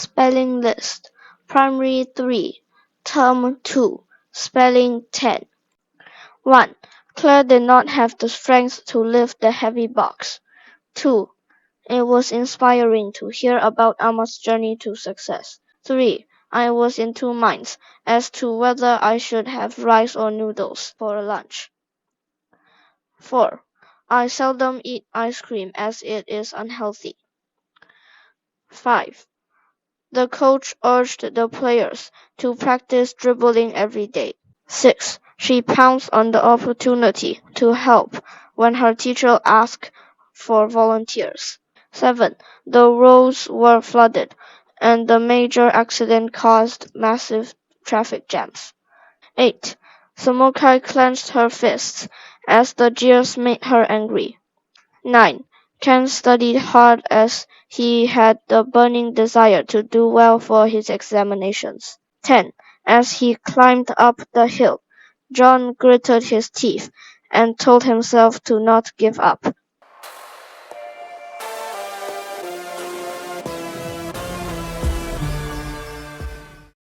Spelling list. Primary 3, Term 2, Spelling 10. 1. Claire did not have the strength to lift the heavy box. 2. It was inspiring to hear about Alma's journey to success. 3. I was in two minds as to whether I should have rice or noodles for lunch. 4. I seldom eat ice cream as it is unhealthy. 5. The coach urged the players to practice dribbling every day. 6. She pounced on the opportunity to help when her teacher asked for volunteers. 7. The roads were flooded, and the major accident caused massive traffic jams. 8. Samokai clenched her fists as the jeers made her angry. 9. Ken studied hard as he had the burning desire to do well for his examinations. 10. As he climbed up the hill, John gritted his teeth and told himself to not give up.